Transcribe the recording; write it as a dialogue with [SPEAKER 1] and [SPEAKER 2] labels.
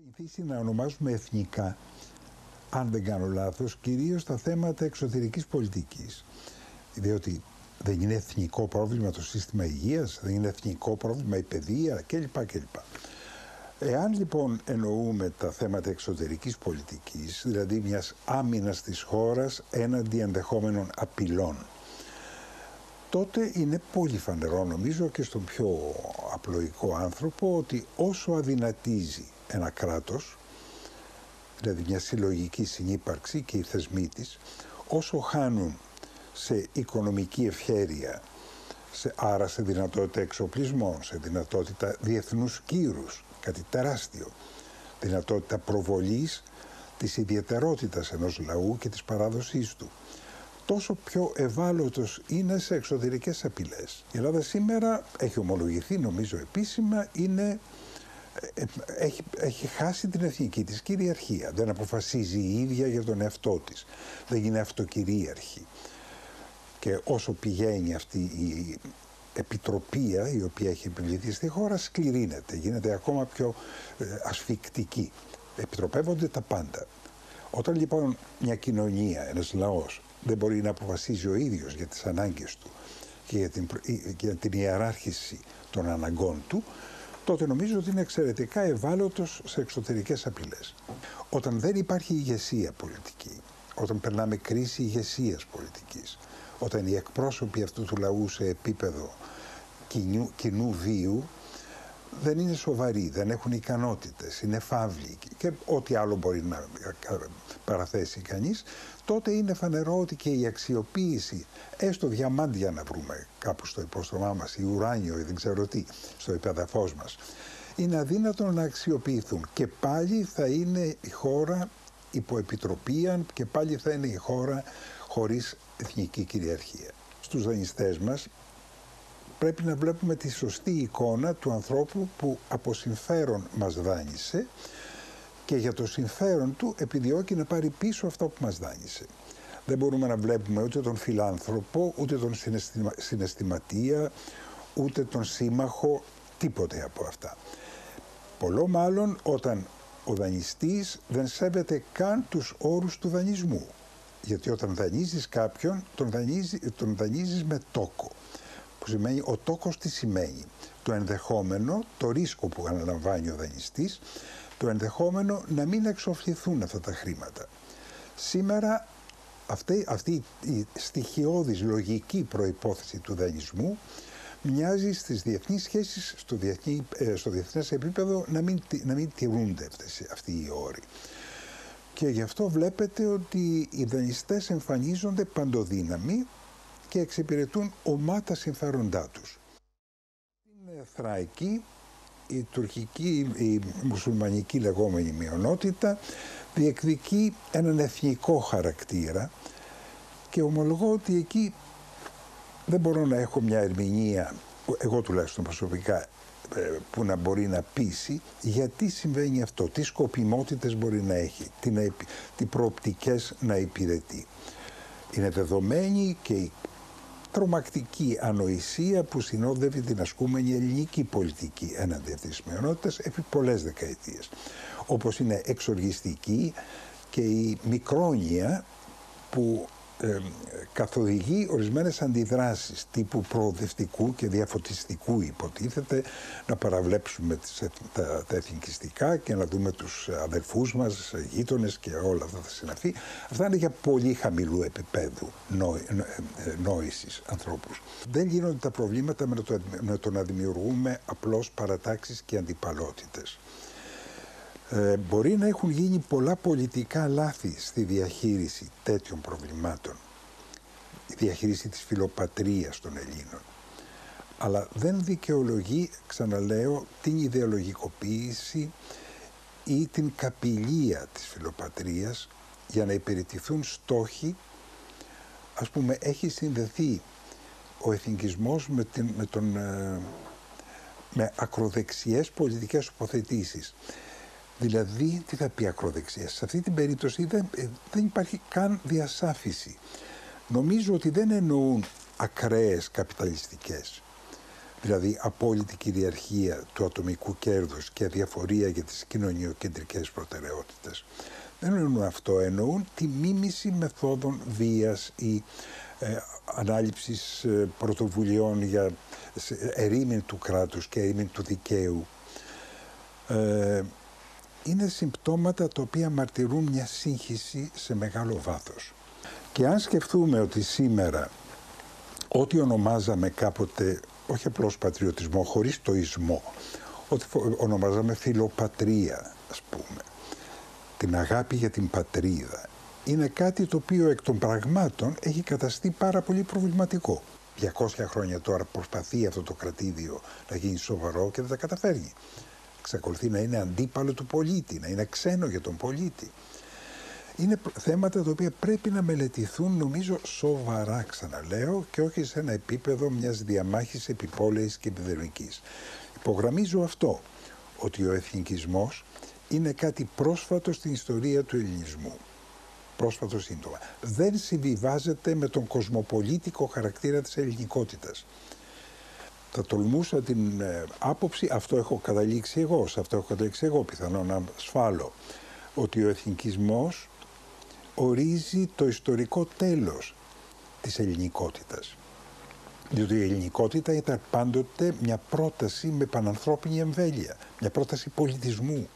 [SPEAKER 1] Συνηθίσει να ονομάζουμε εθνικά, αν δεν κάνω λάθος, κυρίως τα θέματα εξωτερικής πολιτικής. Διότι δεν είναι εθνικό πρόβλημα το σύστημα υγείας, δεν είναι εθνικό πρόβλημα η παιδεία κλπ. Εάν λοιπόν εννοούμε τα θέματα εξωτερικής πολιτικής, δηλαδή μιας άμυνας της χώρας έναντι ενδεχόμενων απειλών, τότε είναι πολύ φανερό, νομίζω, και στον πιο απλοϊκό άνθρωπο, ότι όσο αδυνατίζει ένα κράτος, δηλαδή μια συλλογική συνύπαρξη και οι θεσμοί της, όσο χάνουν σε οικονομική ευχέρεια, άρα σε δυνατότητα εξοπλισμών, σε δυνατότητα διεθνούς κύρους, κάτι τεράστιο, δυνατότητα προβολής της ιδιαιτερότητας ενός λαού και της παράδοσής του, τόσο πιο ευάλωτος είναι σε εξωτερικές απειλές. Η Ελλάδα σήμερα έχει ομολογηθεί, νομίζω επίσημα, έχει χάσει την εθνική της κυριαρχία. Δεν αποφασίζει η ίδια για τον εαυτό της. Δεν είναι αυτοκυρίαρχη. Και όσο πηγαίνει αυτή η επιτροπία η οποία έχει επιβληθεί στη χώρα, σκληρύνεται, γίνεται ακόμα πιο ασφικτική. Επιτροπεύονται τα πάντα. Όταν λοιπόν μια κοινωνία, ένας λαός, δεν μπορεί να αποφασίζει ο ίδιος για τις ανάγκες του και για την ιεράρχηση των αναγκών του, τότε νομίζω ότι είναι εξαιρετικά ευάλωτος σε εξωτερικές απειλές. Όταν δεν υπάρχει ηγεσία πολιτική, όταν περνάμε κρίση ηγεσίας πολιτικής, όταν οι εκπρόσωποι αυτού του λαού σε επίπεδο κοινού βίου δεν είναι σοβαροί, δεν έχουν ικανότητες, είναι φαύλοι και ό,τι άλλο μπορεί να παραθέσει κανείς, τότε είναι φανερό ότι και η αξιοποίηση, έστω διαμάντια να βρούμε κάπου στο υπόστρωμά μας, ή ουράνιο ή δεν ξέρω τι, στο υπεδαφός μας, είναι αδύνατο να αξιοποιηθούν. Και πάλι θα είναι η χώρα υποεπιτροπία και πάλι θα είναι η χώρα χωρίς εθνική κυριαρχία. Στους δανειστές μας πρέπει να βλέπουμε τη σωστή εικόνα του ανθρώπου που από συμφέρον μας δάνεισε και για το συμφέρον του επιδιώκει να πάρει πίσω αυτό που μας δάνεισε. Δεν μπορούμε να βλέπουμε ούτε τον φιλάνθρωπο, ούτε τον συναισθηματία, ούτε τον σύμμαχο, τίποτε από αυτά. Πολλό μάλλον όταν ο δανειστής δεν σέβεται καν τους όρους του δανεισμού. Γιατί όταν δανείζεις κάποιον, τον δανείζεις με τόκο. Που σημαίνει, ο τόκος τι σημαίνει? Το ενδεχόμενο, το ρίσκο που αναλαμβάνει ο δανειστής, το ενδεχόμενο να μην εξοφληθούν αυτά τα χρήματα. Σήμερα αυτή η στοιχειώδης λογική προϋπόθεση του δανεισμού μοιάζει στις διεθνείς σχέσεις, στο διεθνές επίπεδο να μην τηρούνται αυτοί οι όροι. Και γι' αυτό βλέπετε ότι οι δανειστές εμφανίζονται παντοδύναμοι και εξυπηρετούν ομά τα συμφέροντά τους. Στην Θράκη, η τουρκική, η μουσουλμανική λεγόμενη μειονότητα διεκδικεί έναν εθνικό χαρακτήρα και ομολογώ ότι εκεί δεν μπορώ να έχω μια ερμηνεία, εγώ τουλάχιστον προσωπικά, που να μπορεί να πείσει γιατί συμβαίνει αυτό, τι σκοπιμότητες μπορεί να έχει, τι προοπτικές να υπηρετεί. Είναι δεδομένη και η τρομακτική ανοησία που συνόδευε την ασκούμενη ελληνική πολιτική έναντι αυτής της μειονότητας επί πολλές δεκαετίες. Όπως είναι εξοργιστική και η μικρόνοια που καθοδηγεί ορισμένες αντιδράσεις τύπου προοδευτικού και διαφωτιστικού, υποτίθεται, να παραβλέψουμε τα εθνικιστικά και να δούμε τους αδελφούς μας, γείτονες και όλα αυτά τα συναφή. Αυτά είναι για πολύ χαμηλού επίπεδου νόησης ανθρώπους. Δεν γίνονται τα προβλήματα με το να δημιουργούμε απλώς παρατάξεις και αντιπαλότητες. Μπορεί να έχουν γίνει πολλά πολιτικά λάθη στη διαχείριση τέτοιων προβλημάτων, η διαχείριση της φιλοπατρίας των Ελλήνων, αλλά δεν δικαιολογεί, ξαναλέω, την ιδεολογικοποίηση ή την καπηλεία της φιλοπατρίας για να υπηρετηθούν στόχοι. Ας πούμε, έχει συνδεθεί ο εθνικισμός με ακροδεξιές πολιτικές τοποθετήσεις. Δηλαδή, τι θα πει ακροδεξιές? Σε αυτή την περίπτωση δεν υπάρχει καν διασάφηση. Νομίζω ότι δεν εννοούν ακραίες καπιταλιστικές. δηλαδή απόλυτη κυριαρχία του ατομικού κέρδους και αδιαφορία για τις κοινωνιοκεντρικές προτεραιότητες. Δεν εννοούν αυτό, εννοούν τη μίμηση μεθόδων βίας ή ανάληψης πρωτοβουλειών για ερήμην του κράτους και ερήμην του δικαίου. Είναι συμπτώματα τα οποία μαρτυρούν μια σύγχυση σε μεγάλο βάθος. Και αν σκεφτούμε ότι σήμερα ό,τι ονομάζαμε κάποτε, όχι απλώς πατριωτισμό, χωρίς το ισμό, ό,τι ονομάζαμε φιλοπατρία, ας πούμε, την αγάπη για την πατρίδα, είναι κάτι το οποίο εκ των πραγμάτων έχει καταστεί πάρα πολύ προβληματικό. 200 χρόνια τώρα προσπαθεί αυτό το κρατήδιο να γίνει σοβαρό και δεν τα καταφέρνει. Εξακολουθεί να είναι αντίπαλο του πολίτη, να είναι ξένο για τον πολίτη. Είναι θέματα τα οποία πρέπει να μελετηθούν, νομίζω, σοβαρά, ξαναλέω, και όχι σε ένα επίπεδο μιας διαμάχης επιπόλαιης και επιδερμικής. Υπογραμμίζω αυτό, ότι ο εθνικισμός είναι κάτι πρόσφατο στην ιστορία του ελληνισμού. Πρόσφατο σύντομα. Δεν συμβιβάζεται με τον κοσμοπολίτικο χαρακτήρα της ελληνικότητας. Θα τολμούσα την άποψη, αυτό έχω καταλήξει εγώ, πιθανόν να σφάλω, ότι ο εθνικισμός ορίζει το ιστορικό τέλος της ελληνικότητας. Διότι η ελληνικότητα ήταν πάντοτε μια πρόταση με πανανθρώπινη εμβέλεια, μια πρόταση πολιτισμού.